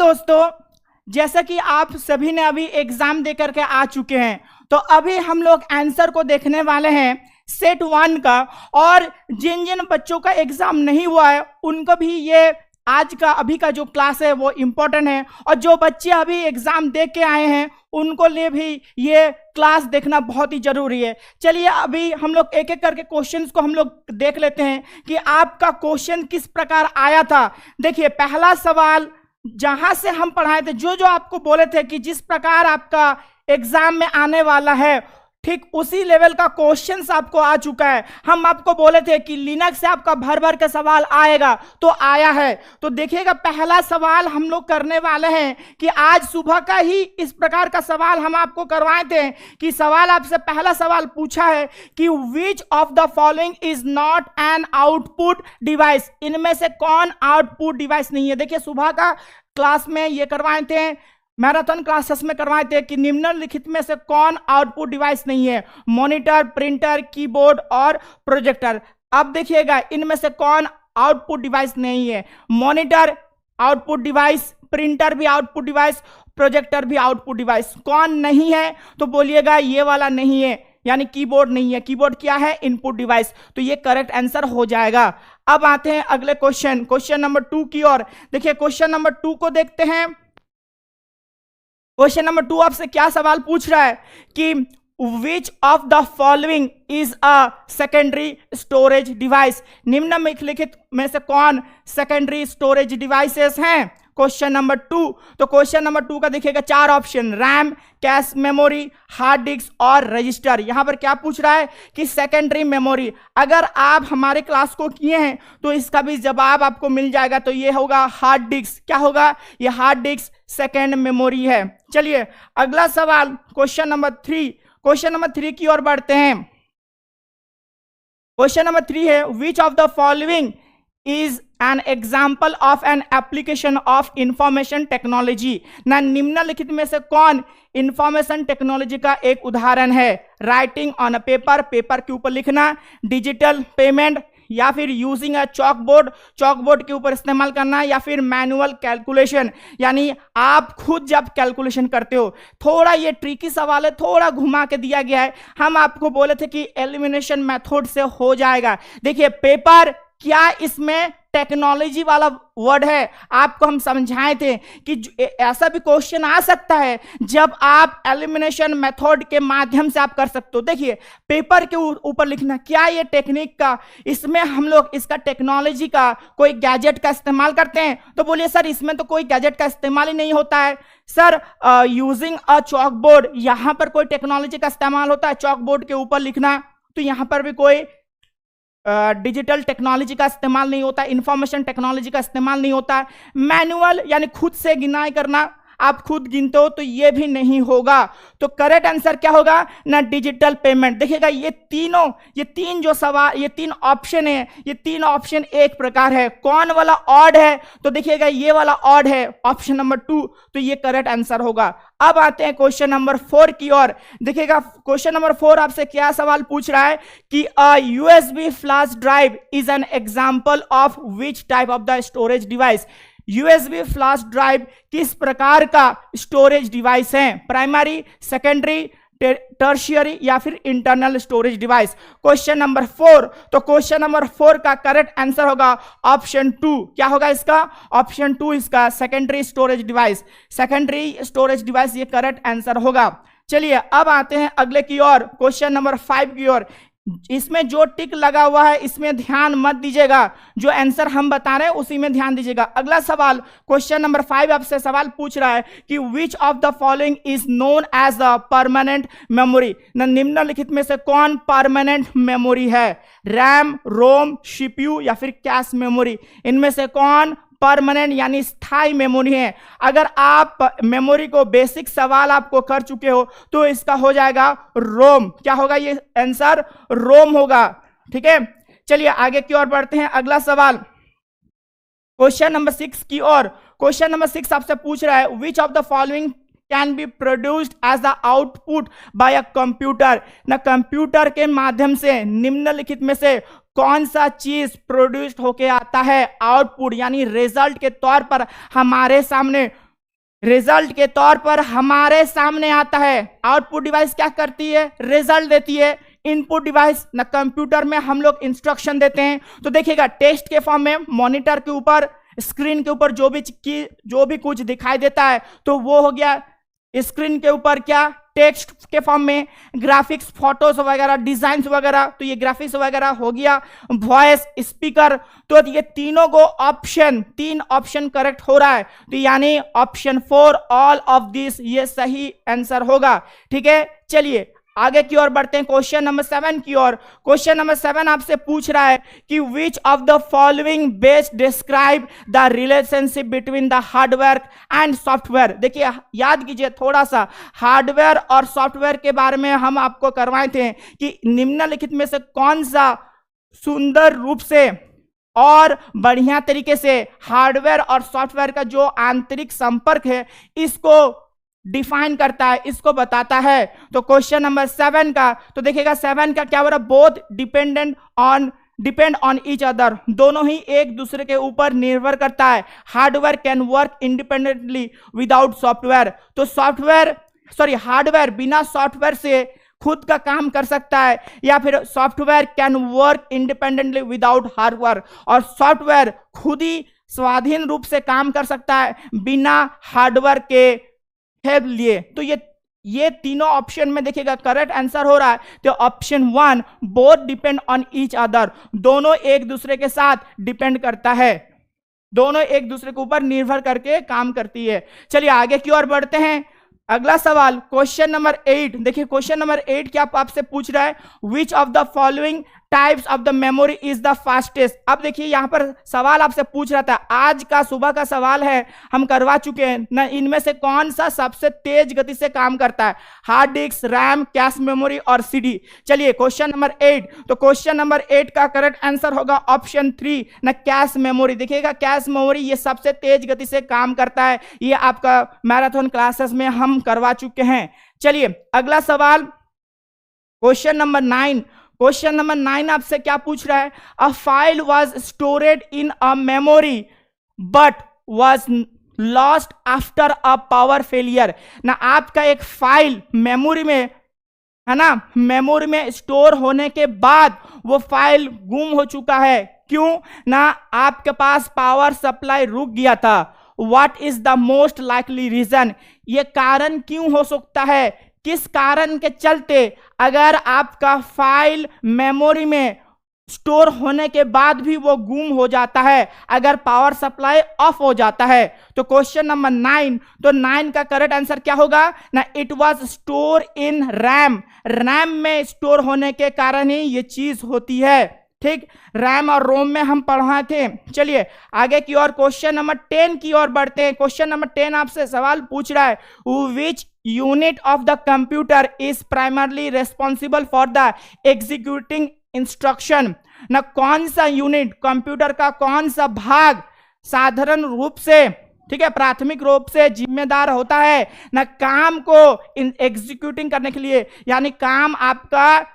दोस्तों, जैसा कि आप सभी ने अभी एग्जाम देकर के आ चुके हैं, तो अभी हम लोग आंसर को देखने वाले हैं सेट 1 का। और जिन जिन बच्चों का एग्जाम नहीं हुआ है उनको भी ये आज का अभी का जो क्लास है वो इम्पोर्टेंट है, और जो बच्चे अभी एग्जाम दे के आए हैं उनको लिए भी ये क्लास देखना बहुत ही जरूरी है। चलिए अभी हम लोग एक एक करके क्वेश्चंस को हम लोग देख लेते हैं कि आपका क्वेश्चन किस प्रकार आया था। देखिए, पहला सवाल जहां से हम पढ़ाए थे, जो जो आपको बोले थे कि जिस प्रकार आपका एग्जाम में आने वाला है, ठीक उसी लेवल का क्वेश्चंस आपको आ चुका है। हम आपको बोले थे कि लिनक्स से आपका भर भर के सवाल आएगा, तो आया है। तो देखिएगा, पहला सवाल हम लोग करने वाले हैं कि आज सुबह का ही इस प्रकार का सवाल हम आपको करवाए थे कि सवाल आपसे पहला सवाल पूछा है कि which of the following is not an output device, इनमें से कौन आउटपुट डिवाइस नहीं है। देखिए, सुबह का क्लास में ये करवाए थे, मैराथन क्लासेस में करवाए थे कि निम्नलिखित में से कौन आउटपुट डिवाइस नहीं है, मॉनिटर, प्रिंटर, कीबोर्ड और प्रोजेक्टर। अब देखिएगा, इनमें से कौन आउटपुट डिवाइस नहीं है। मॉनिटर आउटपुट डिवाइस, प्रिंटर भी आउटपुट डिवाइस, प्रोजेक्टर भी आउटपुट डिवाइस। कौन नहीं है तो बोलिएगा ये वाला नहीं है, यानी कीबोर्ड नहीं है। कीबोर्ड क्या है? Input device. तो ये करेक्ट आंसर हो जाएगा। अब आते हैं अगले क्वेश्चन नंबर 2 की ओर। देखिए, क्वेश्चन नंबर 2 को देखते हैं। क्वेश्चन नंबर 2 आपसे क्या सवाल पूछ रहा है कि which of the following is a secondary storage device, निम्नलिखित में से कौन सेकेंडरी स्टोरेज डिवाइसेस हैं। क्वेश्चन नंबर 2, तो क्वेश्चन नंबर 2 का देखिएगा 4 option, RAM, cache memory, hard disk और रजिस्टर। यहां पर क्या पूछ रहा है कि सेकेंडरी मेमोरी। अगर आप हमारे क्लास को किए हैं तो इसका भी जवाब आपको मिल जाएगा। तो ये होगा हार्ड डिस्क। क्या होगा? ये हार्ड डिस्क सेकेंड मेमोरी है। चलिए अगला सवाल क्वेश्चन नंबर 3। क्वेश्चन नंबर 3 की ओर बढ़ते हैं। क्वेश्चन नंबर 3 है, which of the following is an example of an application of information technology. ना निम्नलिखित में से कौन इंफॉर्मेशन टेक्नोलॉजी का एक उदाहरण है। Writing on a paper, paper के ऊपर लिखना, डिजिटल पेमेंट, या फिर यूजिंग अ चॉकबोर्ड, चॉकबोर्ड के ऊपर इस्तेमाल करना, या फिर मैनुअल कैलकुलेशन, यानी आप खुद जब कैलकुलेशन करते हो। थोड़ा ये ट्रिकी सवाल है, थोड़ा घुमा के दिया गया है। हम आपको बोले थे कि एलिमिनेशन मेथड से हो जाएगा। देखिए, पेपर क्या इसमें टेक्नोलॉजी वाला वर्ड है? आपको हम समझाए थे कि ऐसा भी क्वेश्चन आ सकता है जब आप एलिमिनेशन मेथड के माध्यम से आप कर सकते हो। देखिए, पेपर के ऊपर लिखना, क्या ये टेक्निक का, इसमें हम लोग इसका टेक्नोलॉजी का कोई गैजेट का इस्तेमाल करते हैं? तो बोलिए सर, इसमें तो कोई गैजेट का इस्तेमाल ही नहीं होता है। सर, यूजिंग अ चॉकबोर्ड, यहां पर कोई टेक्नोलॉजी का इस्तेमाल होता है चॉकबोर्ड के ऊपर लिखना? तो यहां पर भी कोई डिजिटल टेक्नोलॉजी का इस्तेमाल नहीं होता, इंफॉर्मेशन टेक्नोलॉजी का इस्तेमाल नहीं होता है। मैनुअल यानी खुद से गिनाई करना, आप खुद गिनते हो, तो ये भी नहीं होगा। तो करेक्ट आंसर क्या होगा? ना डिजिटल पेमेंट। देखिएगा, ये तीन जो सवाल, ये 3 ऑप्शन है, ये 3 ऑप्शन एक प्रकार है। कौन वाला ऑड है? तो देखिएगा, ये वाला ऑड है, ऑप्शन नंबर 2। तो ये करेक्ट आंसर होगा। अब आते हैं क्वेश्चन नंबर 4 की ओर। देखिएगा, क्वेश्चन नंबर 4 आपसे क्या सवाल पूछ रहा है कि a USB flash drive is an example of which type of the storage device. USB flash drive किस प्रकार का स्टोरेज डिवाइस है? प्राइमरी, सेकेंडरी, टर्शियरी या फिर internal storage device. Question number 4, तो क्वेश्चन नंबर 4 का करेक्ट आंसर होगा option 2। क्या होगा इसका? ऑप्शन 2 इसका secondary storage device. Secondary storage device ये करेक्ट आंसर होगा। चलिए अब आते हैं अगले की ओर, क्वेश्चन नंबर 5 की ओर। इसमें जो टिक लगा हुआ है इसमें ध्यान मत दीजिएगा, जो आंसर हम बता रहे हैं उसी में ध्यान दीजिएगा। अगला सवाल क्वेश्चन नंबर 5 आपसे सवाल पूछ रहा है कि which of the following is known as the permanent memory. निम्नलिखित में से कौन परमानेंट मेमोरी है? रैम, रोम, सीपीयू या फिर कैश मेमोरी। इनमें से कौन परमानेंट यानी स्थायी मेमोरी है? अगर आप मेमोरी को बेसिक सवाल आपको कर चुके हो तो इसका हो जाएगा रोम। क्या होगा ये आंसर? रोम होगा। ठीक है, चलिए आगे की ओर बढ़ते हैं। अगला सवाल क्वेश्चन नंबर 6 की ओर। क्वेश्चन नंबर 6 आपसे पूछ रहा है which of the following can be produced as the output by a computer. ना कंप्यूटर के माध्यम से निम्नलिखित में से कौन सा चीज प्रोड्यूस्ड होके आता है आउटपुट यानी रिजल्ट के तौर पर हमारे सामने? रिजल्ट के तौर पर हमारे सामने आता है। आउटपुट डिवाइस क्या करती है? रिजल्ट देती है। इनपुट डिवाइस ना कंप्यूटर में हम लोग इंस्ट्रक्शन देते हैं। तो देखिएगा टेक्स्ट के फॉर्म में मॉनिटर के ऊपर, स्क्रीन के ऊपर जो भी कुछ दिखाई देता है तो वो हो गया स्क्रीन के ऊपर क्या? टेक्स्ट के फॉर्म में। ग्राफिक्स, फोटोज वगैरह, डिजाइन्स वगैरह, तो ये ग्राफिक्स वगैरह हो गया। वॉइस, स्पीकर, तो ये तीनों को तीन ऑप्शन करेक्ट हो रहा है, तो यानी ऑप्शन 4 ऑल ऑफ दिस ये सही आंसर होगा। ठीक है, चलिए आगे की ओर बढ़ते हैं, क्वेश्चन नंबर 7 की ओर। क्वेश्चन नंबर 7 आपसे पूछ रहा है कि which of the following best describe the relationship between the hardware and software. देखिए याद कीजिए थोड़ा सा, हार्डवेयर और सॉफ्टवेयर के बारे में हम आपको करवाए थे कि निम्नलिखित में से कौन सा सुंदर रूप से और बढ़िया तरीके से हार्डवेयर और सॉफ्टवेयर का जो आंतरिक संपर्क है इसको डिफाइन करता है, इसको बताता है। तो क्वेश्चन नंबर 7 का, तो देखिएगा 7 का क्या हो रहा है? Both depend on each other, दोनों ही एक दूसरे के ऊपर निर्भर करता है। Hardware can work independently without software, तो हार्डवेयर बिना सॉफ्टवेयर से खुद का काम कर सकता है, या फिर software can work independently without hardware, और सॉफ्टवेयर खुद ही स्वाधीन रूप से काम कर सकता है बिना हार्डवेयर के हेल्प लिए। तो ये तीनों ऑप्शन में देखिएगा करेक्ट आंसर हो रहा है। तो option 1 both depend on each other, दोनों एक दूसरे के साथ डिपेंड करता है, दोनों एक दूसरे के ऊपर निर्भर करके काम करती है। चलिए आगे की ओर बढ़ते हैं। अगला सवाल क्वेश्चन नंबर 8। देखिए क्वेश्चन नंबर 8 क्या आपसे पूछ रहा है? Which of the following types of the memory is the fastest. अब देखिए यहां पर सवाल आपसे पूछ रहा था, आज का सुबह का सवाल है, हम करवा चुके हैं ना, इनमें से कौन सा सबसे तेज गति से काम करता है? Hard disk, RAM, cache memory और सीडी। चलिए क्वेश्चन नंबर 8, तो क्वेश्चन नंबर 8 का करेक्ट आंसर होगा ऑप्शन 3 ना, कैश मेमोरी। देखिएगा कैश मेमोरी ये सबसे तेज गति से काम करता है, ये आपका मैराथन क्लासेस में हम करवा चुके हैं। चलिए अगला सवाल क्वेश्चन नंबर 9। क्वेश्चन नंबर 9 आपसे क्या पूछ रहा है? A file was storeyed in a memory but was lost after a power failure. ना आपका एक फाइल मेमोरी में है ना, मेमोरी में स्टोर होने के बाद वो फाइल गुम हो चुका है, क्यों ना? आपके पास पावर सप्लाई रुक गया था। What is the most likely reason? ये कारण क्यों हो सकता है? किस कारण के चलते अगर आपका फाइल मेमोरी में स्टोर होने के बाद भी वो गुम हो जाता है, अगर पावर सप्लाई ऑफ हो जाता है? तो क्वेश्चन नंबर 9, तो 9 का करेक्ट आंसर क्या होगा ना? It was store in RAM. RAM में स्टोर होने के कारण ही ये चीज होती है। ठीक, रैम और रोम में हम पढ़ाए थे। चलिए आगे की ओर क्वेश्चन नंबर 10 की ओर बढ़ते हैं। क्वेश्चन नंबर 10 आपसे सवाल पूछ रहा है, which unit of the computer is primarily responsible for the executing instruction. ना कौन सा यूनिट, कंप्यूटर का कौन सा भाग साधारण रूप से, ठीक है, प्राथमिक रूप से जिम्मेदार होता है ना काम को एग्जीक्यूटिंग करने के लिए, यानी काम आपका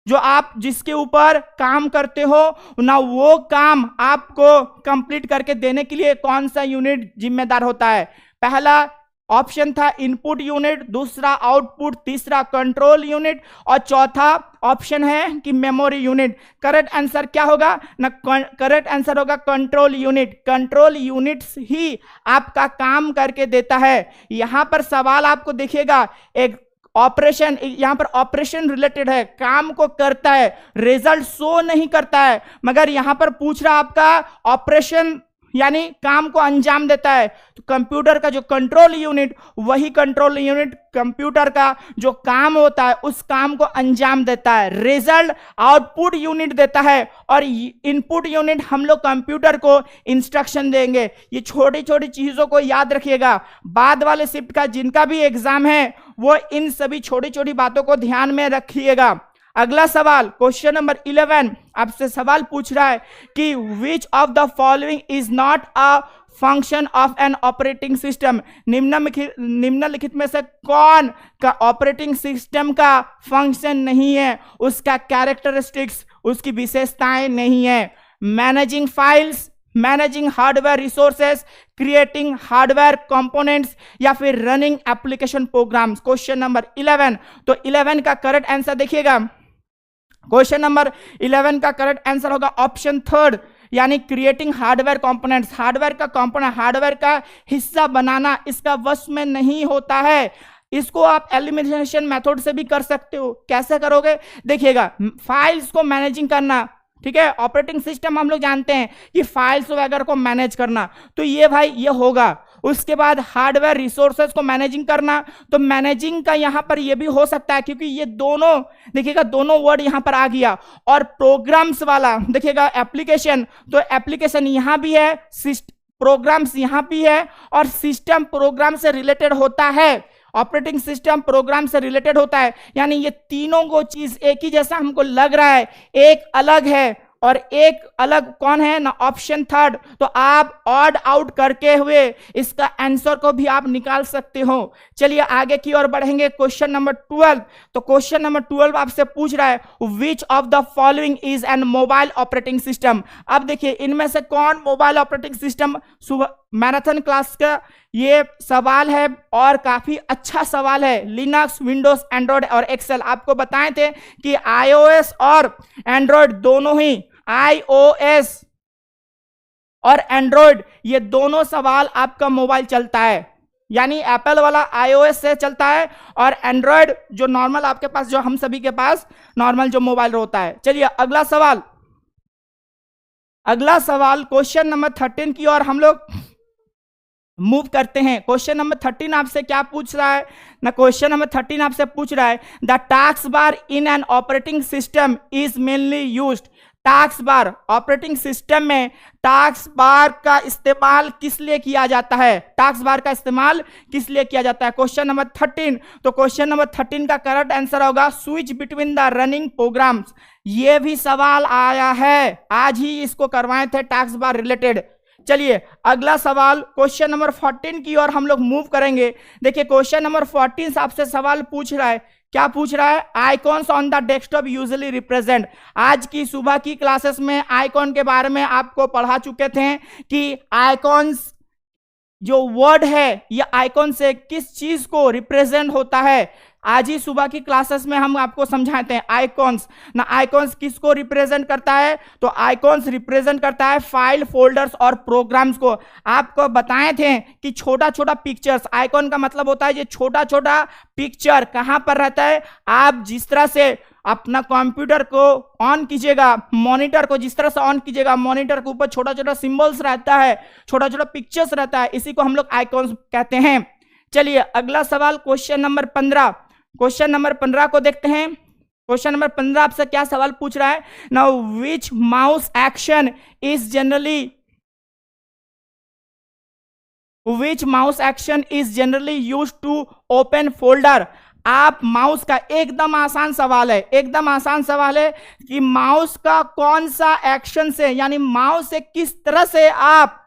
जो आप जिसके ऊपर काम करते हो ना, वो काम आपको कंप्लीट करके देने के लिए कौन सा यूनिट जिम्मेदार होता है? पहला ऑप्शन था इनपुट यूनिट, दूसरा आउटपुट, तीसरा कंट्रोल यूनिट और चौथा ऑप्शन है कि मेमोरी यूनिट। करेक्ट आंसर क्या होगा ना? करेक्ट आंसर होगा कंट्रोल यूनिट। कंट्रोल यूनिट्स ही आपका काम करके देता है। यहां पर सवाल आपको देखिएगा, एक ऑपरेशन, यहां पर ऑपरेशन रिलेटेड है, काम को करता है, रिजल्ट शो नहीं करता है, मगर यहां पर पूछ रहा आपका ऑपरेशन यानी काम को अंजाम देता है। तो कंप्यूटर का जो कंट्रोल यूनिट, वही कंट्रोल यूनिट कंप्यूटर का जो काम होता है उस काम को अंजाम देता है। रिजल्ट आउटपुट यूनिट देता है और इनपुट यूनिट हम लोग कंप्यूटर को इंस्ट्रक्शन देंगे। ये छोटी छोटी चीजों को याद रखिएगा, बाद वाले शिफ्ट का जिनका भी एग्जाम है वो इन सभी छोटी छोटी बातों को ध्यान में रखिएगा। अगला सवाल क्वेश्चन नंबर 11 आपसे सवाल पूछ रहा है कि which of the following is not a function of an operating system. निम्नलिखित में से कौन का ऑपरेटिंग सिस्टम का फंक्शन नहीं है, उसका कैरेक्टरिस्टिक्स, उसकी विशेषताएं नहीं है? Managing files, managing hardware resources, creating hardware components, या फिर running application programs. Question number 11, तो 11 का करेक्ट आंसर देखिएगा, क्वेश्चन नंबर 11 का करेक्ट आंसर होगा ऑप्शन थर्ड, यानी क्रिएटिंग हार्डवेयर कंपोनेंट्स। हार्डवेयर का कंपोनेंट, हार्डवेयर का हिस्सा बनाना इसका वश में नहीं होता है। इसको आप एलिमिनेशन मेथड से भी कर सकते हो। कैसे करोगे देखिएगा, फाइल्स को मैनेजिंग करना, ठीक है, ऑपरेटिंग सिस्टम हम लोग जानते हैं कि फाइल्स वगैरह को मैनेज करना, तो ये भाई ये होगा। उसके बाद हार्डवेयर रिसोर्सेज को मैनेजिंग करना, तो मैनेजिंग का यहां पर ये भी हो सकता है, क्योंकि ये दोनों देखिएगा, दोनों वर्ड यहां पर आ गया। और प्रोग्राम्स वाला देखिएगा एप्लीकेशन, तो एप्लीकेशन यहां भी है, प्रोग्राम्स यहां भी है, और सिस्टम प्रोग्राम से रिलेटेड होता है, ऑपरेटिंग सिस्टम प्रोग्राम से रिलेटेड होता है। यानी ये तीनों को चीज एक ही जैसा हमको लग रहा है, एक अलग है और एक अलग कौन है ना, ऑप्शन थर्ड। तो आप ऑड आउट करके हुए इसका आंसर को भी आप निकाल सकते हो। चलिए आगे की ओर बढ़ेंगे, क्वेश्चन नंबर 12। तो क्वेश्चन नंबर 12 आपसे पूछ रहा है which of the following is an mobile operating system. अब देखिए इनमें से कौन mobile operating system, marathon class का ये सवाल है और काफी अच्छा सवाल है। लिनक्स, विंडोज, एंड्रॉयड और एक्सेल। आपको बताए थे कि आईओएस और एंड्रॉयड दोनों ही, आईओएस और एंड्रॉयड ये दोनों सवाल आपका मोबाइल चलता है, यानी एप्पल वाला आईओएस से चलता है और एंड्रॉयड जो नॉर्मल आपके पास, जो हम सभी के पास नॉर्मल जो मोबाइल होता है। चलिए अगला सवाल, अगला सवाल क्वेश्चन नंबर 13 की ओर हम लोग मूव करते हैं। क्वेश्चन नंबर 13 आपसे क्या पूछ रहा है ना, क्वेश्चन नंबर 13 आपसे पूछ रहा है the task bar in an operating system is mainly used. Task bar operating system में टास्क बार का इस्तेमाल किस लिए किया जाता है, टास्क बार का इस्तेमाल किस लिए किया जाता है, क्वेश्चन नंबर 13। तो क्वेश्चन नंबर 13 का करेक्ट आंसर होगा switch between the running programs. ये भी सवाल आया है, आज ही इसको करवाए थे टास्क बार रिलेटेड। चलिए अगला सवाल क्वेश्चन नंबर 14 की ओर हम लोग मूव करेंगे। देखिए क्वेश्चन नंबर 14 से आपसे सवाल पूछ रहा है, क्या पूछ रहा है, icons on the desktop usually represent. आज की सुबह की क्लासेस में आइकॉन के बारे में आपको पढ़ा चुके थे कि आइकॉन्स जो वर्ड है ये आइकॉन से किस चीज को रिप्रेजेंट होता है। आज ही सुबह की क्लासेस में हम आपको समझाते हैं आइकॉन्स ना, आइकॉन्स किसको रिप्रेजेंट करता है, तो आइकॉन्स रिप्रेजेंट करता है फाइल, फोल्डर्स और प्रोग्राम्स को। आपको बताए थे कि छोटा छोटा पिक्चर्स, आइकॉन का मतलब होता है ये छोटा छोटा पिक्चर कहां पर रहता है। आप जिस तरह से अपना कंप्यूटर को ऑन कीजिएगा, मॉनिटर को जिस तरह से ऑन कीजिएगा, मॉनिटर के ऊपर छोटा छोटा सिंबल्स रहता है, छोटा छोटा पिक्चर्स रहता है, इसी को हम लोग आइकॉन्स कहते हैं। चलिए अगला सवाल क्वेश्चन नंबर 15, क्वेश्चन नंबर 15 को देखते हैं। क्वेश्चन नंबर 15 आपसे क्या सवाल पूछ रहा है, now which mouse action is generally, which mouse action is generally used to open folder. आप माउस का, एकदम आसान सवाल है, एकदम आसान सवाल है कि माउस का कौन सा एक्शन से, यानी माउस से किस तरह से आप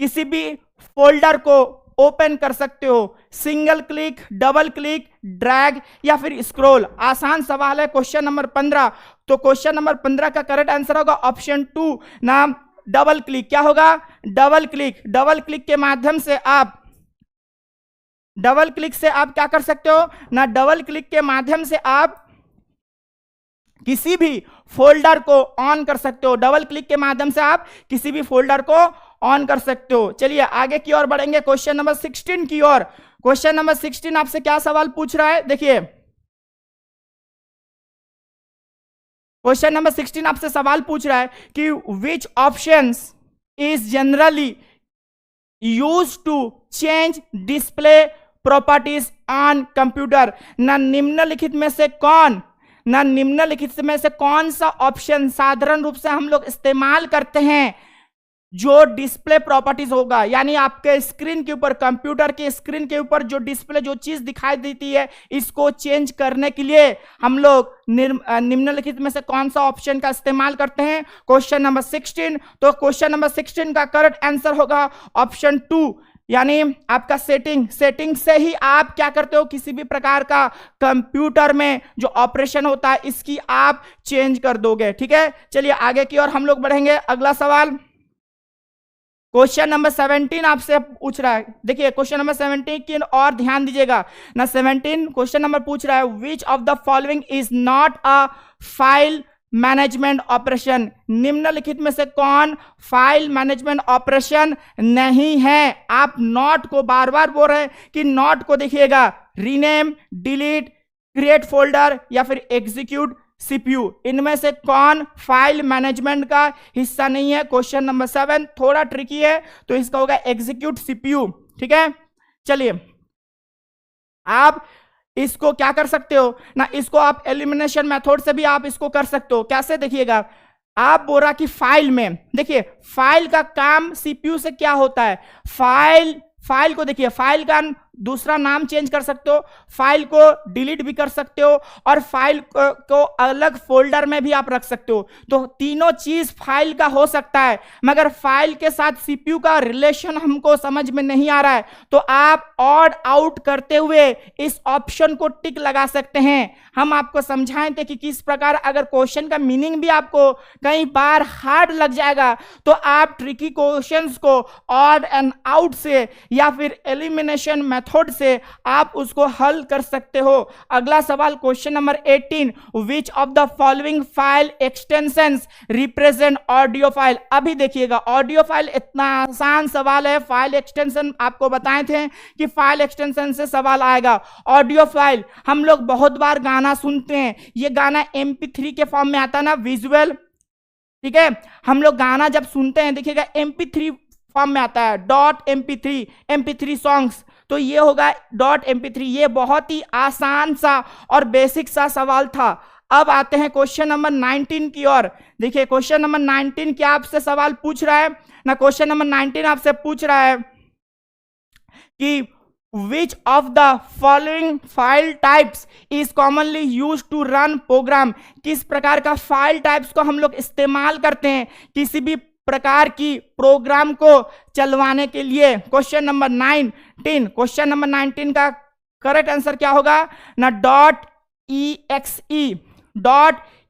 किसी भी फोल्डर को ओपन कर सकते हो, single click, double click, drag या फिर स्क्रॉल। आसान सवाल है क्वेश्चन नंबर 15। तो क्वेश्चन नंबर 15 का करेक्ट आंसर होगा ऑप्शन 2 ना, डबल क्लिक। क्या होगा, डबल क्लिक। डबल क्लिक के माध्यम से आप, डबल क्लिक से आप क्या कर सकते हो ना, डबल क्लिक के माध्यम से आप किसी भी फोल्डर को ऑन कर सकते हो। डबल क्लिक के माध्यम से आप किसी भी फोल्डर को ऑन कर सकते हो। चलिए आगे की ओर बढ़ेंगे क्वेश्चन नंबर 16 की ओर। क्वेश्चन नंबर 16 आपसे क्या सवाल पूछ रहा है, देखिए क्वेश्चन नंबर 16 आपसे सवाल पूछ रहा है कि which options is generally used to change display properties on computer. ना निम्नलिखित में से कौन, ना निम्नलिखित में से कौन सा ऑप्शन साधारण रूप से हम लोग इस्तेमाल करते हैं जो डिस्प्ले प्रॉपर्टीज होगा, यानी आपके स्क्रीन के ऊपर, कंप्यूटर के स्क्रीन के ऊपर जो डिस्प्ले, जो चीज दिखाई देती है, इसको चेंज करने के लिए हम लोग निम्नलिखित में से कौन सा ऑप्शन का इस्तेमाल करते हैं, क्वेश्चन नंबर 16। तो क्वेश्चन नंबर 16 का करेक्ट आंसर होगा ऑप्शन 2, यानी आपका सेटिंग। सेटिंग से ही आप क्या करते हो, किसी भी प्रकार का कंप्यूटर में जो ऑपरेशन होता है इसकी आप चेंज कर दोगे। ठीक है, चलिए आगे की ओर हम लोग बढ़ेंगे। अगला सवाल क्वेश्चन नंबर 17 आपसे पूछ रहा है, देखिए क्वेश्चन नंबर 17 की और ध्यान दीजिएगा ना। 17 क्वेश्चन नंबर पूछ रहा है, which of the following is not a file management operation, निम्नलिखित में से कौन फाइल मैनेजमेंट ऑपरेशन नहीं है। आप नॉट को बार बार बोल रहे हैं कि नॉट को देखिएगा, रीनेम, डिलीट, क्रिएट फोल्डर या फिर एग्जीक्यूट सीपीयू, इनमें से कौन फाइल मैनेजमेंट का हिस्सा नहीं है। क्वेश्चन नंबर 7 थोड़ा ट्रिकी है, तो इसका होगा एग्जीक्यूट सीपीयू। ठीक है, चलिए आप इसको क्या कर सकते हो ना, इसको आप एलिमिनेशन मेथड से भी आप इसको कर सकते हो। कैसे, देखिएगा, आप बोल रहा कि फाइल में, देखिए फाइल का काम सीपीयू से क्या होता है, फाइल को देखिए, फाइल का दूसरा नाम चेंज कर सकते हो, फाइल को डिलीट भी कर सकते हो और फाइल को अलग फोल्डर में भी आप रख सकते हो। तो तीनों चीज फाइल का हो सकता है, मगर फाइल के साथ सीपीयू का रिलेशन हमको समझ में नहीं आ रहा है, तो आप ऑड आउट करते हुए इस ऑप्शन को टिक लगा सकते हैं। हम आपको समझाए थे कि किस प्रकार अगर क्वेश्चन का मीनिंग भी आपको कई बार हार्ड लग जाएगा तो आप ट्रिकी क्वेश्चंस को ऑड एंड आउट से या फिर एलिमिनेशन मेथड से आप उसको हल कर सकते हो। अगला सवाल question number 18, which of the following file extensions represent audio file. अभी देखिएगा, ऑडियो फाइल इतना आसान सवाल है, फाइल एक्सटेंशन आपको बताए थे कि फाइल एक्सटेंशन से सवाल आएगा। ऑडियो फाइल, हम लोग बहुत बार गाना सुनते हैं, ये गाना MP3 के फॉर्म में आता है ना, विजुअल, ठीक है, हम लोग गाना जब सुनते हैं देखिएगा MP3 फॉर्म में आता है, MP3 सॉन्ग्स, तो ये होगा .mp3। ये बहुत ही आसान सा और बेसिक सा सवाल था। अब आते हैं क्वेश्चन नंबर 19 की ओर। देखिए क्वेश्चन नंबर 19 क्या आपसे सवाल पूछ रहा है ना, क्वेश्चन नंबर 19 आपसे पूछ रहा है कि which of the following file types is commonly used to run program। किस प्रकार का फाइल टाइप्स को हम लोग इस्तेमाल करते हैं किसी भी प्रकार की प्रोग्राम को चलवाने के लिए। क्वेश्चन नंबर 19, क्वेश्चन नंबर 19 का करेक्ट आंसर क्या होगा ना,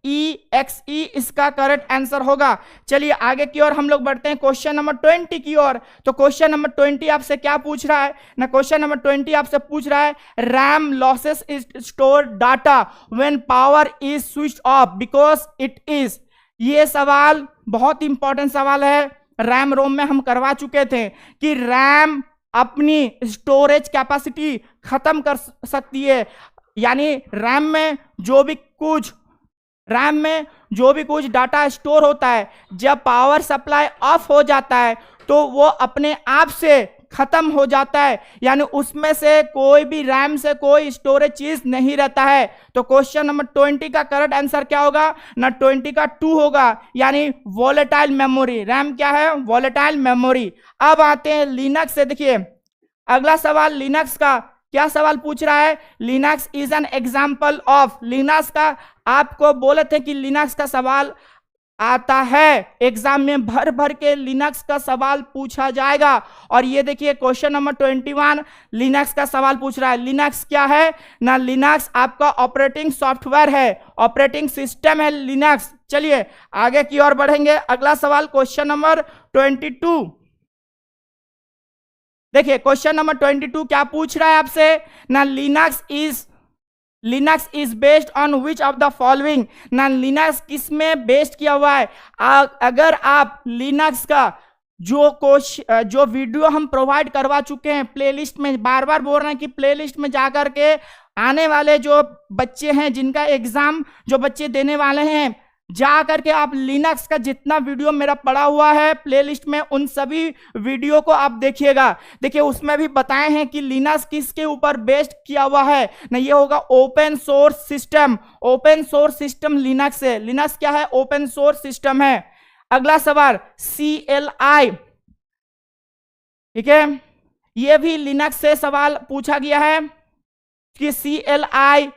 .exe इसका करेक्ट आंसर होगा। चलिए आगे की ओर हम लोग बढ़ते हैं क्वेश्चन नंबर 20 की ओर। तो क्वेश्चन नंबर 20 आपसे क्या पूछ रहा है ना, क्वेश्चन नंबर 20 आपसे पूछ रहा है, RAM losses is store data when power is switched off because it is. ये सवाल बहुत इंपॉर्टेंट सवाल है, रैम रोम में हम करवा चुके थे कि रैम अपनी स्टोरेज कैपेसिटी खत्म कर सकती है, यानी रैम में जो भी कुछ डाटा स्टोर होता है, जब पावर सप्लाई ऑफ हो जाता है तो वो अपने आप से खत्म हो जाता है, यानी उसमें से कोई भी रैम से कोई स्टोरेज चीज नहीं रहता है। तो क्वेश्चन नंबर 20 का करेक्ट आंसर क्या होगा ना, 20 का 2 होगा, यानी वोलेटाइल मेमोरी। रैम क्या है, वोलेटाइल मेमोरी। अब आते हैं लिनक्स से। देखिए अगला सवाल लिनक्स का क्या सवाल पूछ रहा है, Linux is an example of. Linux का आपको बोले थे कि लिनक्स का सवाल आता है एग्जाम में, भर भर के लिनक्स का सवाल पूछा जाएगा। और ये देखिए क्वेश्चन नंबर 21 लिनक्स का सवाल पूछ रहा है। लिनक्स क्या है ना, लिनक्स आपका ऑपरेटिंग सॉफ्टवेयर है, ऑपरेटिंग सिस्टम है लिनक्स। चलिए आगे की ओर बढ़ेंगे। अगला सवाल क्वेश्चन नंबर 22। देखिए क्वेश्चन नंबर 22 क्या पूछ रहा है आपसे ना, Linux is based on which of the following. ना लिनक्स किस में बेस्ड किया हुआ है। अगर आप लिनक्स का जो वीडियो हम प्रोवाइड करवा चुके हैं प्लेलिस्ट में, बार बार बोल रहे हैं कि प्लेलिस्ट में जाकर के आने वाले जो बच्चे हैं, जिनका एग्जाम जो बच्चे देने वाले हैं, जा करके आप लिनक्स का जितना वीडियो मेरा पड़ा हुआ है प्लेलिस्ट में, उन सभी वीडियो को आप देखिएगा। देखिए उसमें भी बताए हैं कि लिनक्स किसके ऊपर बेस्ड किया हुआ है ना, ये होगा open source system. Open source system Linux है। लिनक्स क्या है, ओपन सोर्स सिस्टम है। अगला सवाल CLI, ठीक है, ये भी लिनक्स से सवाल पूछा गया है कि CLI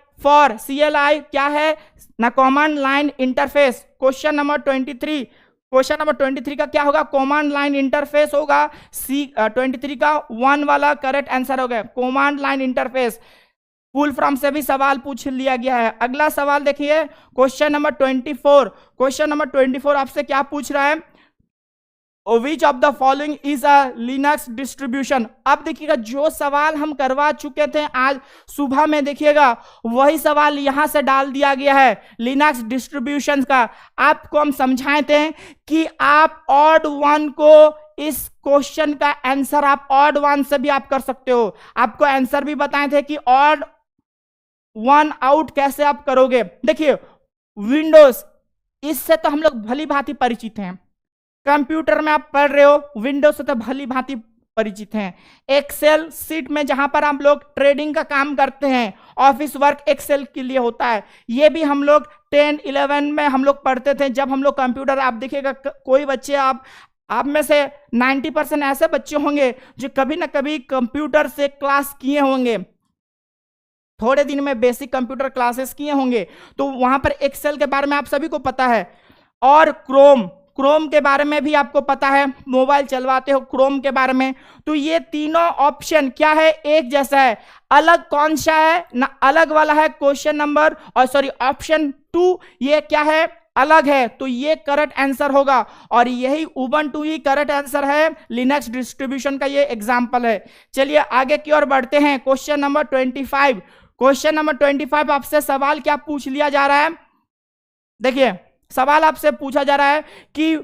क्या है ना, command line interface. Question number 23 का क्या होगा, कमांड लाइन इंटरफेस होगा। 23 का 1 वाला करेक्ट आंसर हो गया, command line interface. Full from से भी सवाल पूछ लिया गया है। अगला सवाल देखिए क्वेश्चन नंबर 24। क्वेश्चन नंबर 24 आपसे क्या पूछ रहा है which of the following is a Linux distribution. अब देखिएगा जो सवाल हम करवा चुके थे आज सुबह में, देखिएगा वही सवाल यहां से डाल दिया गया है लिनक्स डिस्ट्रीब्यूशन का। आपको हम समझाए थे कि आप ऑड वन को, इस क्वेश्चन का आंसर आप ऑड वन से भी आप कर सकते हो। आपको आंसर भी बताए थे कि ऑड वन आउट कैसे आप करोगे। देखिए विंडोज, इससे तो हम लोग भली भांति परिचित हैं, कंप्यूटर में आप पढ़ रहे हो विंडोज से तो भली भांति परिचित हैं। एक्सेल सीट में जहां पर हम लोग ट्रेडिंग का काम करते हैं, ऑफिस वर्क एक्सेल के लिए होता है, ये भी हम लोग 10, 11 में हम लोग पढ़ते थे जब हम लोग कंप्यूटर। आप देखिएगा कोई बच्चे, आप में से 90% ऐसे बच्चे होंगे जो कभी ना कभी कंप्यूटर से क्लास किए होंगे, थोड़े दिन में बेसिक कंप्यूटर क्लासेस किए होंगे, तो वहां पर एक्सेल के बारे में आप सभी को पता है। और क्रोम के बारे में भी आपको पता है, मोबाइल चलवाते हो क्रोम के बारे में। तो ये तीनों ऑप्शन क्या है, एक जैसा है। अलग कौन सा है ना, अलग वाला है क्वेश्चन नंबर, और सॉरी ऑप्शन 2 ये क्या है, अलग है। तो ये करेक्ट आंसर होगा, और यही उबंटू ही करेक्ट आंसर है। लिनक्स डिस्ट्रीब्यूशन का ये एग्जांपल है। चलिए आगे की ओर बढ़ते हैं। Question number 25। क्वेश्चन नंबर 25 आपसे सवाल क्या पूछ लिया जा रहा है, देखिए सवाल आपसे पूछा जा रहा है कि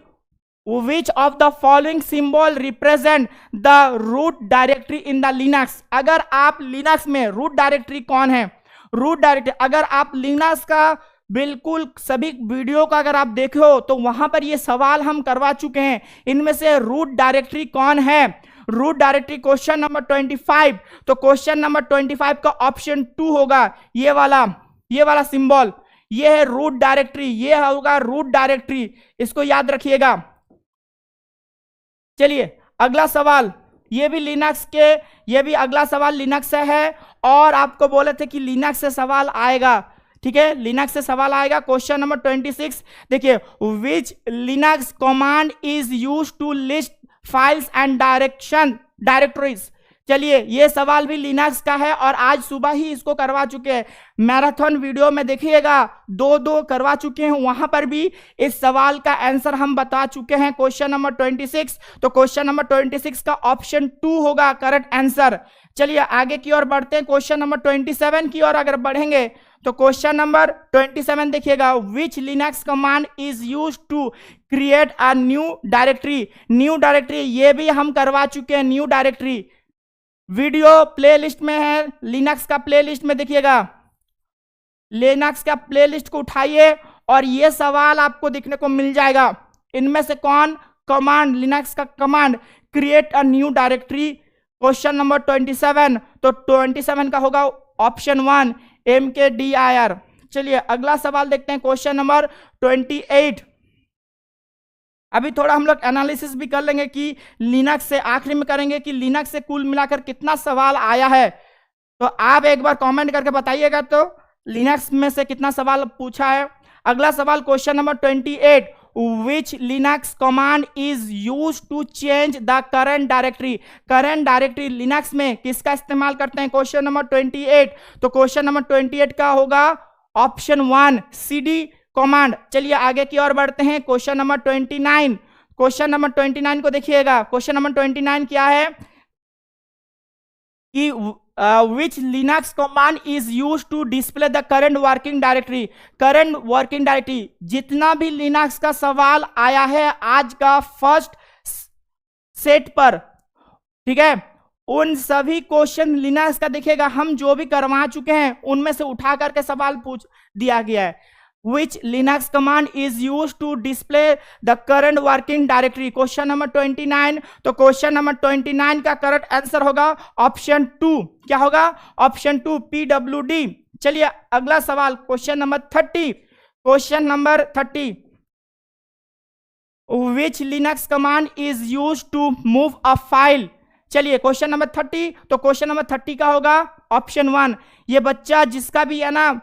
which of the following symbol represent the root directory in the Linux. अगर आप लिनक्स में रूट डायरेक्टरी कौन है, रूट डायरेक्टरी, अगर आप लिनक्स का बिल्कुल सभी वीडियो का अगर आप देखे हो तो वहां पर ये सवाल हम करवा चुके हैं। इनमें से रूट डायरेक्टरी कौन है, रूट डायरेक्टरी क्वेश्चन नंबर 25। तो क्वेश्चन नंबर 25 का ऑप्शन 2 होगा, ये वाला सिंबल, ये है रूट डायरेक्टरी, ये होगा रूट डायरेक्टरी, इसको याद रखिएगा। चलिए अगला सवाल, ये भी अगला सवाल लिनक्स से है, और आपको बोले थे कि लिनक्स से सवाल आएगा, ठीक है, लिनक्स से सवाल आएगा। क्वेश्चन नंबर 26 देखिए, which Linux command is used to list files and directories. चलिए ये सवाल भी लिनक्स का है, और आज सुबह ही इसको करवा चुके हैं। मैराथन वीडियो में देखिएगा 2 करवा चुके हैं, वहां पर भी इस सवाल का आंसर हम बता चुके हैं। क्वेश्चन नंबर 26, तो क्वेश्चन नंबर 26 का ऑप्शन 2 होगा करेक्ट आंसर। चलिए आगे की ओर बढ़ते हैं। क्वेश्चन नंबर 27 की ओर अगर बढ़ेंगे तो क्वेश्चन नंबर 27 देखिएगा, which Linux command is used to create a new directory. New directory ये भी हम करवा चुके हैं, न्यू डायरेक्टरी वीडियो प्लेलिस्ट में है, लिनक्स का प्लेलिस्ट में देखिएगा, लिनक्स का प्लेलिस्ट को उठाइए और ये सवाल आपको देखने को मिल जाएगा। इनमें से कौन कमांड, लिनक्स का command create a new directory, question number 27, तो 27 का होगा ऑप्शन 1 mkdir। चलिए अगला सवाल देखते हैं, क्वेश्चन नंबर 28। अभी थोड़ा हम लोग एनालिसिस भी कर लेंगे कि लिनक्स से, आखिरी में करेंगे कि लिनक्स से कुल मिलाकर कितना सवाल आया है। तो आप एक बार कमेंट करके बताइएगा तो लिनक्स में से कितना सवाल पूछा है। अगला सवाल question number 28, which Linux command is use to change the current directory. Current directory Linux में किसका इस्तेमाल करते हैं, क्वेश्चन नंबर 28। तो क्वेश्चन नंबर 28 का होगा ऑप्शन 1 cd कमांड। चलिए आगे की ओर बढ़ते हैं। क्वेश्चन नंबर 29, क्वेश्चन नंबर 29 को देखिएगा। क्वेश्चन नंबर 29 क्या है कि which Linux command is use to display the current working directory. Current working directory, जितना भी लिनक्स का सवाल आया है आज का फर्स्ट सेट पर, ठीक है, उन सभी क्वेश्चन लिनक्स का देखिएगा हम जो भी करवा चुके हैं उनमें से उठा करके सवाल पूछ दिया गया है। Which Linux command is used to display the current working directory? Question number 29, तो क्वेश्चन नंबर 29 का करेक्ट आंसर होगा ऑप्शन 2। क्या होगा, ऑप्शन 2 pwd। चलिए अगला सवाल question number 30। Question number 30, which Linux command is used to move a file। चलिए question number 30, तो क्वेश्चन नंबर 30 का होगा ऑप्शन 1। ये बच्चा जिसका भी है ना,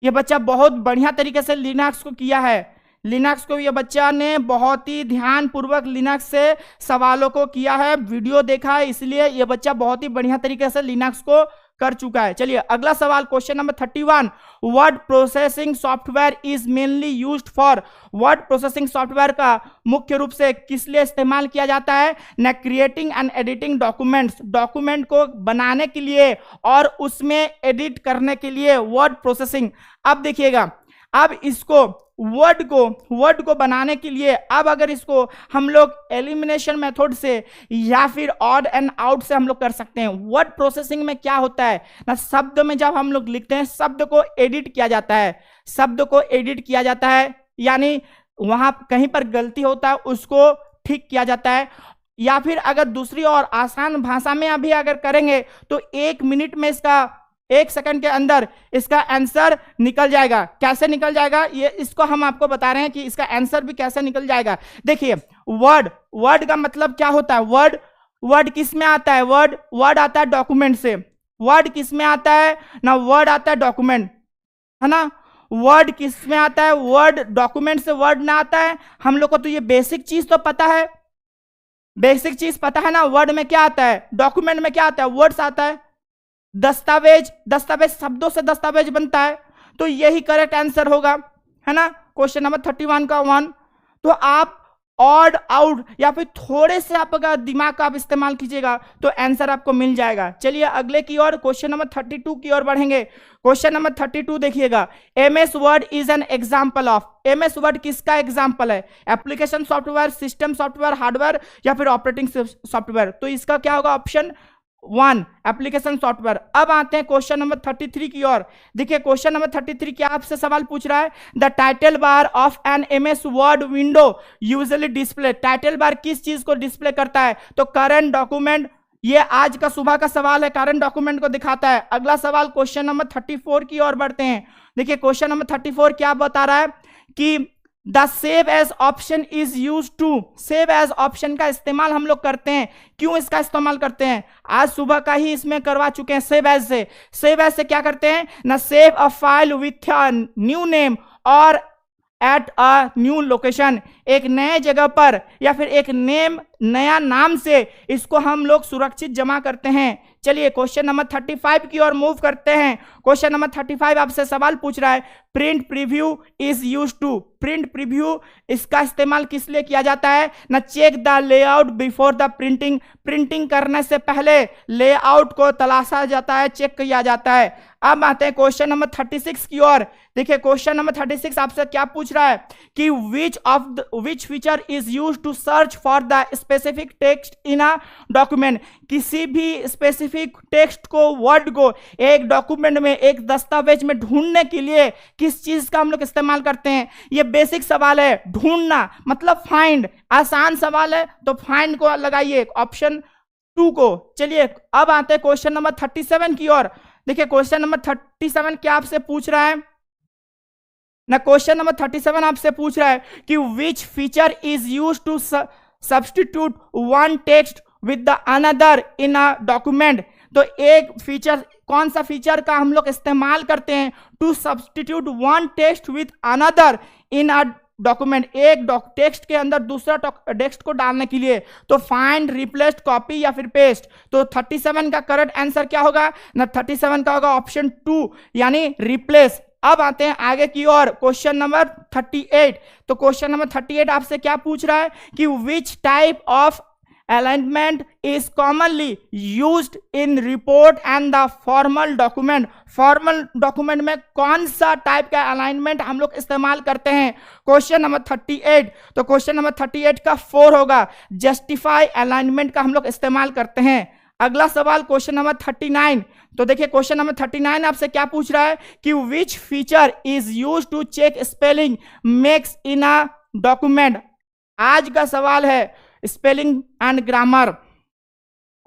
ये बच्चा बहुत बढ़िया तरीके से लिनक्स को किया है, लिनक्स को ये बच्चा ने बहुत ही ध्यान पूर्वक लिनक्स से सवालों को किया है, वीडियो देखा है, इसलिए ये बच्चा बहुत ही बढ़िया तरीके से लिनक्स को कर चुका है। चलिए अगला सवाल, question number 31, word processing software is mainly used for. Word processing software का मुख्य रूप से किस लिए इस्तेमाल किया जाता है? न creating and editing documents, document को बनाने के लिए और उसमें एडिट करने के लिए वर्ड प्रोसेसिंग। अब देखिएगा, अब इसको वर्ड को बनाने के लिए अब अगर इसको हम लोग एलिमिनेशन मेथड से या फिर ऑड एंड आउट से हम लोग कर सकते हैं। वर्ड प्रोसेसिंग में क्या होता है ना, शब्द में जब हम लोग लिखते हैं शब्द को एडिट किया जाता है, शब्द को एडिट किया जाता है, यानी वहां कहीं पर गलती होता है उसको ठीक किया जाता है। या फिर अगर दूसरी और आसान भाषा में अभी अगर करेंगे तो 1 मिनट में इसका 1 सेकंड के अंदर इसका आंसर निकल जाएगा। कैसे निकल जाएगा ये इसको हम आपको बता रहे हैं कि इसका आंसर भी कैसे निकल जाएगा। देखिए वर्ड का मतलब क्या होता है? वर्ड किस में आता है? वर्ड आता है डॉक्यूमेंट से। वर्ड किस में आता है ना? वर्ड आता है डॉक्यूमेंट, है ना। वर्ड किस में आता है? वर्ड डॉक्यूमेंट से वर्ड ना आता है। हम लोग को तो ये बेसिक चीज तो पता है, बेसिक चीज पता है ना। वर्ड में क्या आता है? डॉक्यूमेंट में क्या आता है? वर्ड्स आता है। दस्तावेज शब्दों से दस्तावेज बनता है, तो यही करेक्ट आंसर होगा, है ना। क्वेश्चन नंबर 31 का 1। तो आप ऑड आउट या फिर थोड़े से आपका दिमाग का आप इस्तेमाल कीजिएगा तो आंसर आपको मिल जाएगा। चलिए अगले की ओर, क्वेश्चन नंबर 32 की ओर बढ़ेंगे। क्वेश्चन नंबर 32 देखिएगा, MS word is an example of. MS word किसका एग्जांपल है? Application software, system software, hardware या फिर ऑपरेटिंग सॉफ्टवेयर। तो इसका क्या होगा? Option 1 application software. अब आते हैं क्वेश्चन नंबर 33 की ओर। देखिए क्वेश्चन नंबर 33 क्या आपसे सवाल पूछ रहा है? The title bar of an MS Word window usually display. Title bar किस चीज को डिस्प्ले करता है? तो करंट डॉक्यूमेंट। ये आज का सुबह का सवाल है, करंट डॉक्यूमेंट को दिखाता है। अगला सवाल क्वेश्चन नंबर 34 की ओर बढ़ते हैं। देखिए क्वेश्चन नंबर 34 क्या बता रहा है कि the save as option is use to. Save as option का इस्तेमाल हम लोग करते हैं। क्यों इसका इस्तेमाल करते हैं? आज सुबह का ही इसमें करवा चुके हैं। सेव एज से क्या करते हैं ना, save a file with a new name और एट अ न्यू लोकेशन। एक नए जगह पर या फिर एक नया नाम से इसको हम लोग सुरक्षित जमा करते हैं। चलिए क्वेश्चन नंबर 35 की ओर मूव करते हैं। क्वेश्चन नंबर 35 आपसे सवाल पूछ रहा है, print preview is use to. Print preview इसका इस्तेमाल किस लिए किया जाता है ना, check the layout before the printing. Printing करने से पहले लेआउट को तलाशा जाता है, चेक किया जाता है। अब आते हैं क्वेश्चन नंबर 36 की ओर। देखिए क्वेश्चन नंबर 36 आपसे क्या पूछ रहा है कि which feature is use to search for the specific text in a document. किसी भी स्पेसिफिक टेक्स्ट को, वर्ड को एक डॉक्यूमेंट में, एक दस्तावेज में ढूंढने के लिए किस चीज का हम लोग इस्तेमाल करते हैं? ये बेसिक सवाल है, ढूंढना मतलब फाइंड। आसान सवाल है तो फाइंड को लगाइए ऑप्शन 2 को। चलिए अब आते हैं क्वेश्चन नंबर 37 की ओर। देखिए क्वेश्चन नंबर 37 क्या आपसे पूछ रहा है ना, क्वेश्चन नंबर 37 आपसे पूछ रहा है कि which feature is use to substitute one text with the another in a document. तो एक फीचर, कौन सा फीचर का हम लोग इस्तेमाल करते हैं to substitute one text with another in a document. एक टेक्स्ट के अंदर दूसरा टेक्स्ट को डालने के लिए। तो फाइंड, रिप्लेस, कॉपी या फिर पेस्ट। तो 37 का करेक्ट आंसर क्या होगा ना, 37 का होगा ऑप्शन 2 यानी रिप्लेस। अब आते हैं आगे की ओर, क्वेश्चन नंबर 38। तो क्वेश्चन नंबर 38 आपसे क्या पूछ रहा है कि विच type of alignment is commonly used in report and the formal document. Formal document में कौन सा टाइप का अलाइनमेंट हम लोग इस्तेमाल करते हैं? Question number 38। तो क्वेश्चन नंबर 38 का 4 होगा, जस्टिफाई अलाइनमेंट का हम लोग इस्तेमाल करते हैं। अगला सवाल क्वेश्चन नंबर 39। तो देखिए क्वेश्चन नंबर 39 आपसे क्या पूछ रहा है कि which feature is use to check spelling mix in a document. आज का सवाल है स्पेलिंग एंड ग्रामर।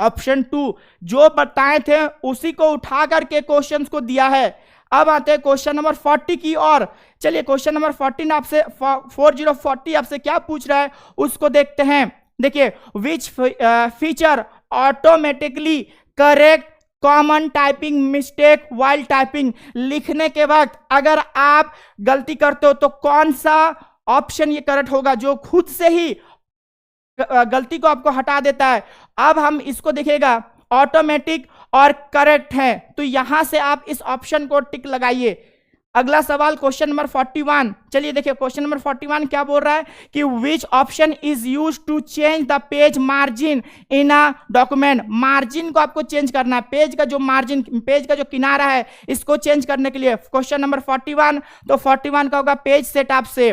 ऑप्शन 2 जो बताए थे उसी को उठा करके क्वेश्चंस को दिया है। अब आते हैं क्वेश्चन नंबर 40 की ओर। चलिए क्वेश्चन नंबर 40 आपसे 40 आपसे क्या पूछ रहा है उसको देखते हैं। देखिए which feature automatically correct common typing mistake while typing. लिखने के वक्त अगर आप गलती करते हो तो कौन सा ऑप्शन ये करेक्ट होगा जो खुद से ही गलती को आपको हटा देता है। अब हम इसको देखिएगा, ऑटोमेटिक और करेक्ट है, तो यहां से आप इस ऑप्शन को टिक लगाइए। अगला सवाल क्वेश्चन नंबर 41, चलिए देखिए क्वेश्चन नंबर 41 क्या बोल रहा है कि which option is use to change the page margin in a document. Margin को आपको चेंज करना है, पेज का जो मार्जिन, पेज का जो किनारा है, इसको चेंज करने के लिए क्वेश्चन नंबर 41, तो 41 का होगा पेज सेटअप से।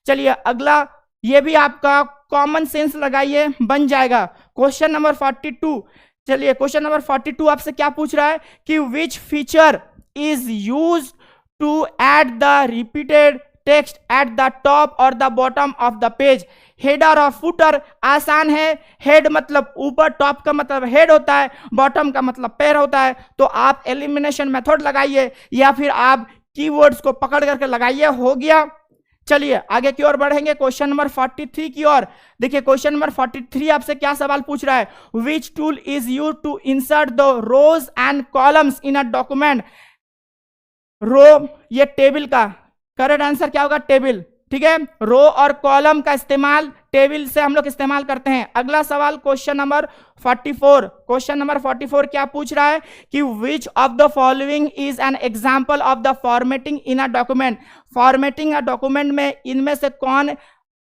चलिए अगला, ये भी आपका कॉमन सेंस लगाइए, बन जाएगा। क्वेश्चन नंबर 42, चलिए क्वेश्चन नंबर 42 आपसे क्या पूछ रहा है कि which feature is use to add the repeated text at the top और the bottom of the page. Header और फुटर आसान है, हेड मतलब ऊपर, टॉप का मतलब हेड होता है, बॉटम का मतलब पैर होता है, तो आप एलिमिनेशन मेथड लगाइए या फिर आप कीवर्ड्स को पकड़ करके लगाइए, हो गया। चलिए आगे की ओर बढ़ेंगे, क्वेश्चन नंबर 43 की ओर। देखिए क्वेश्चन नंबर 43 आपसे क्या सवाल पूछ रहा है, which tool is use to insert the rows and columns in a document. Row, ये टेबल का करेक्ट आंसर क्या होगा, टेबल, ठीक है। रो और कॉलम का इस्तेमाल टेबल से हम लोग इस्तेमाल करते हैं। अगला सवाल क्वेश्चन नंबर 44, क्वेश्चन नंबर 44 क्या पूछ रहा है कि which of the following is an example of the formatting in a document. Formatting a document में इनमें से कौन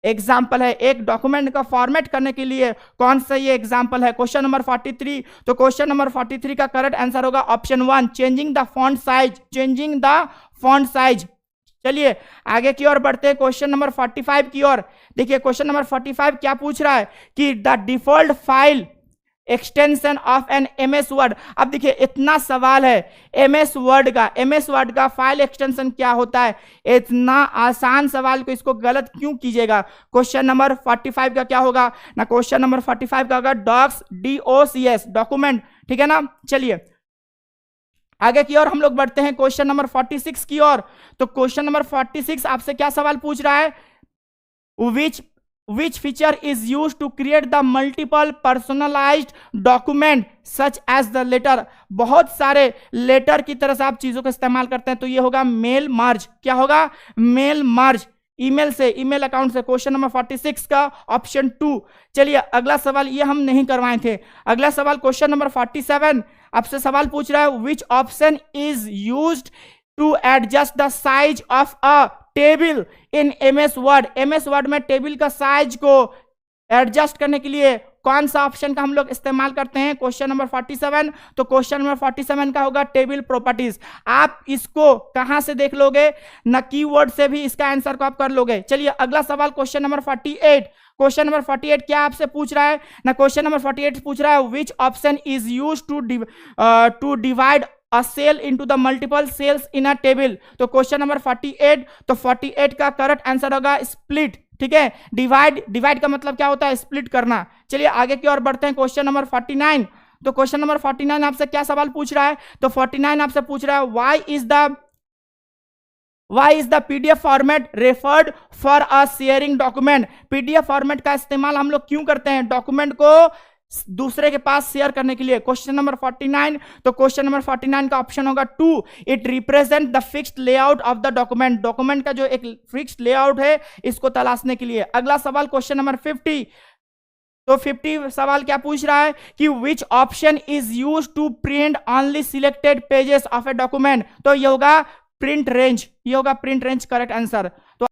एग्जाम्पल है, एक डॉक्यूमेंट का फॉर्मेट करने के लिए कौन सा ये एग्जाम्पल है। क्वेश्चन नंबर 43, तो क्वेश्चन नंबर 43 का करेक्ट आंसर होगा option 1, changing the font size, changing the font size. चलिए आगे की ओर बढ़ते हैं, क्वेश्चन नंबर 45 की ओर। देखिए क्वेश्चन नंबर 45 क्या पूछ रहा है कि the default file extension of an MS Word. अब देखिए इतना सवाल है एमएस वर्ड का फाइल एक्सटेंशन क्या होता है, इतना आसान सवाल को इसको गलत क्यों कीजिएगा। क्वेश्चन नंबर 45 का क्या होगा ना, क्वेश्चन नंबर 45 का होगा डॉक्स, DOCS, डॉक्यूमेंट, ठीक है ना। चलिए आगे की ओर हम लोग बढ़ते हैं, क्वेश्चन नंबर 46 की ओर। तो क्वेश्चन नंबर 46 आपसे क्या सवाल पूछ रहा है, which feature is used to create the multiple personalized document such as the letter। बहुत सारे लेटर की तरह से आप चीजों का इस्तेमाल करते हैं, तो ये होगा मेल मर्ज। क्या होगा, मेल मर्ज, ईमेल से, ईमेल अकाउंट से। क्वेश्चन नंबर 46 का ऑप्शन 2। चलिए अगला सवाल, ये हम नहीं करवाए थे। अगला सवाल क्वेश्चन नंबर 47 आपसे सवाल पूछ रहा है which option is used to adjust the size of a table in MS Word. MS Word में टेबल का साइज को एडजस्ट करने के लिए कौन सा ऑप्शन का हम लोग इस्तेमाल करते हैं। क्वेश्चन नंबर 47, तो क्वेश्चन नंबर 47 का होगा टेबल प्रॉपर्टीज। आप इसको कहां से देख लोगे ना, कीवर्ड से भी इसका आंसर को आप कर लोगे। चलिए अगला सवाल क्वेश्चन नंबर 48। क्वेश्चन नंबर 48 क्या आपसे पूछ रहा है ना, क्वेश्चन नंबर 48 पूछ रहा है which option is use to divide a cell into the multiple cells in a table। तो क्वेश्चन नंबर 48, तो 48 का करेक्ट आंसर होगा स्प्लिट, ठीक है। डिवाइड का मतलब क्या होता है, स्प्लिट करना। चलिए आगे की ओर बढ़ते हैं, क्वेश्चन नंबर 49। तो क्वेश्चन नंबर 49 आपसे क्या सवाल पूछ रहा है, तो 49 आपसे पूछ रहा है Why is the PDF format referred for a sharing document. PDF format का इस्तेमाल हम लोग क्यों करते हैं, डॉक्यूमेंट को दूसरे के पास शेयर करने के लिए। क्वेश्चन नंबर 49, तो क्वेश्चन नंबर 49 का ऑप्शन होगा 2, it represent the fixed layout of the document. Document का जो एक फिक्स्ड लेआउट है, इसको तलाशने के लिए। अगला सवाल क्वेश्चन नंबर 50, तो 50 सवाल क्या पूछ रहा है कि which option is use to print only selected pages of a document. तो ये होगा प्रिंट रेंज, ये होगा प्रिंट रेंज करेक्ट आंसर।